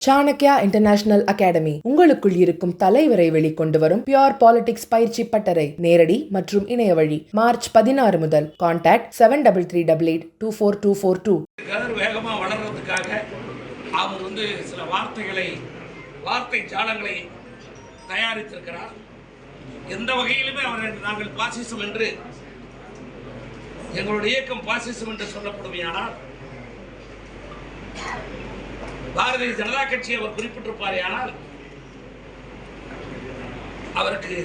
Chanakya international academy உங்களுக்குள் இருக்கும் தலைவரை வெளிக்கொண்டு வரும் பியூர் பாலிடிக்ஸ் பயிற்சி பட்டறை நேரடி மற்றும் இணைய வழி மார்ச் 16 முதல். கான்டாக்ட் 7338824242. வேகமா வளர்றதுக்காக அவர் சில வார்த்தை ஜாலங்களை தயாரித்திருக்கிறார். எந்த வகையிலுமே அவரை நாங்கள் பாசிசம் என்று எங்களுடைய இயக்கம் பாசிசம் என்று சொல்லப்படுமையானால் பாரதிய ஜனதா கட்சி அவர் குறிப்பிட்டிருப்பாரே, ஆனால் அவருக்கு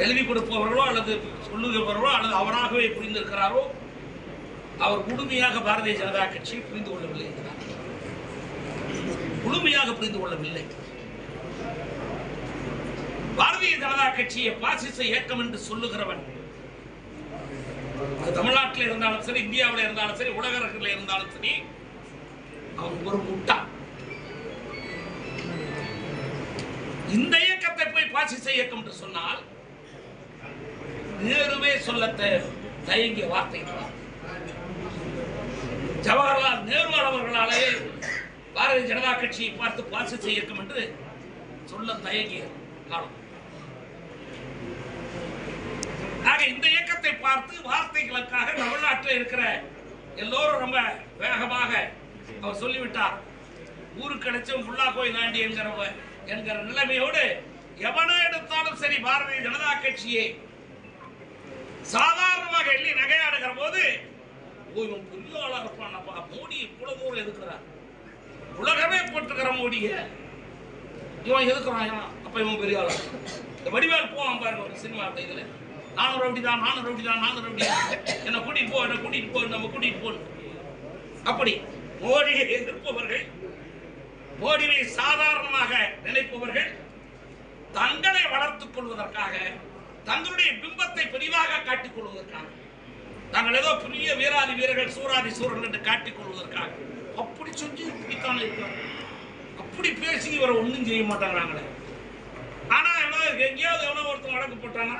எழுதி கொடுப்பவர்களோ அல்லது சொல்லுகிறவர்களோ அல்லது அவராகவே புரிந்திருக்கிறாரோ அவர் முழுமையாக பாரதிய ஜனதா கட்சியை புரிந்து கொள்ளவில்லை இருக்கிறார். முழுமையாக புரிந்து கொள்ளவில்லை. பாரதிய ஜனதா கட்சியை பாசிச இயக்கம் என்று சொல்லுகிறவன் தமிழ்நாட்டில் இருந்தாலும் சரி, இந்தியாவில் இருந்தாலும் சரி, உலக அரங்கில் இருந்தாலும் சரி, அவன் ஒரு முட்டா. இந்த இயக்கத்தை போய் பாசிச இயக்கம் என்று சொன்னால் நேருவே சொல்ல தயங்கிய வார்த்தை. ஜவஹர்லால் நேரு அவர்களாலே பாரதிய ஜனதா கட்சியை பார்த்து பாசிச இயக்கம் என்று சொல்ல தயங்கிய காலம். ஆக இந்த இயக்கத்தை பார்த்து வார்த்தைகளுக்காக தமிழ்நாட்டில் இருக்கிற எல்லோரும் ரொம்ப வேகமாக அவர் சொல்லிவிட்டார். ஊருக்கு கிடைச்சும் புல்லா கோயில் தாண்டி என்கிற நிலைமையோடு எவனை எடுத்தாலும் சரி பாரதிய ஜனதா கட்சியை சாதாரணமாக எள்ளி நகையாடுகிற போது புரியாளர் இருப்பானப்பா, மோடி இவ்வளவு தூரம் எதுக்குறார், உலகமே போட்டுக்கிற மோடிய இவன் எதுக்குறான், அப்ப இவன் பெரியாளர். இந்த வடிவேல் போவான் பாருங்க ஒரு சினிமா இதுல, நானும் ரவுடிதான் என்ன கூட்டிட்டு போ, நம்ம கூட்டிட்டு போ. அப்படி மோடியை எதிர்ப்பவர்கள், மோடியை சாதாரணமாக நினைப்பவர்கள் தங்களை வளர்த்துக் கொள்வதற்காக, தங்களுடைய பிம்பத்தை பெரிதாக காட்டிக் கொள்வதற்காக, தாங்கள் ஏதோ பெரிய வீராதி வீரர்கள், சூராதி சூரர்கள் என்று காட்டிக் கொள்வதற்காக அப்படி சொல்லி இப்படித்தான் இருக்கிறாங்க. அப்படி பேசி இவரை ஒன்றும் செய்ய மாட்டாங்க. ஆனா எங்கேயாவது எவ்வளவு ஒருத்தர் வழக்கு போட்டானா,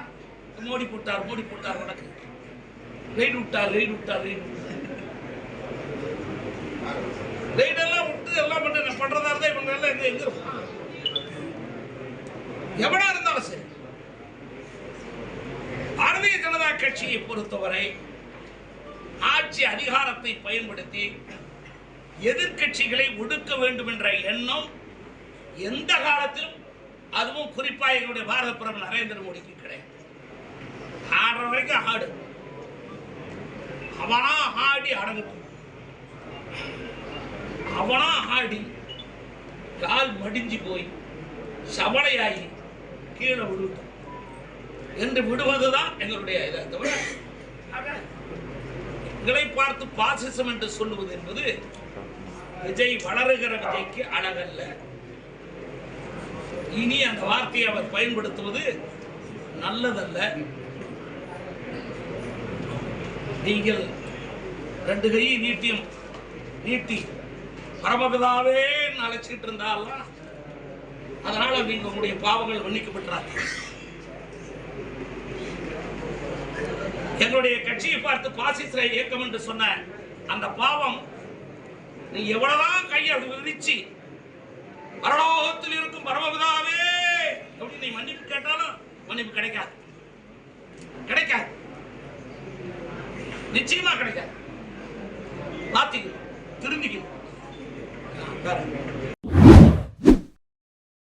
மோடி போட்டார் வழக்கு, ரெய்டு விட்டார் ரெய்டெல்லாம் விட்டு எல்லாம் பண்றதா இருந்தா இவங்க எல்லாம் எங்க இருக்கும். எவனா இருந்தாலும் சரி, பாரதிய ஜனதா கட்சியை பொறுத்தவரை ஆட்சி அதிகாரத்தை பயன்படுத்தி எதிர்கட்சிகளை ஒடுக்க வேண்டும் என்ற எண்ணம் எந்த காலத்திலும், அதுவும் குறிப்பாக எங்களுடைய பாரத பிரதமர் நரேந்திர மோடிக்கு கிடையாது. ஆடுற வரைக்கும் ஆடு, அவனா ஆடி அடங்கட்டும், அவனா ஆடி கால் மடிஞ்சு போய் சவளையாகி கீழே விழுட்டும் என்று விடுவதுதான் எங்களுடைய இதை தவிர எங்களை பார்த்து பாசிசம் என்று சொல்லுவது என்பது விஜய் வளருகிற விஜய்க்கு அழகல்ல. இனி அந்த வார்த்தையை அவர் பயன்படுத்துவது நல்லதல்ல. நீங்கள் ரெண்டு கையை நீட்டி பரமபிதாவே அழைச்சிட்டு இருந்தாலும் அதனால நீங்க உங்களுடைய பாவங்கள் மன்னிக்கப்பட்டார். எங்களுடைய கட்சியை பார்த்து பாசிச இயக்கம் என்று சொன்ன அந்த பாவம் நீ எவ்வளவுதான் கையை விரிச்சு பரலோகத்தில் இருக்கும் பரமபிதாவே அப்படின்னு நீ மன்னிப்பு கேட்டாலும் மன்னிப்பு கிடைக்காது, நிச்சயமா கிடைக்காது. திருந்திக்கணும்.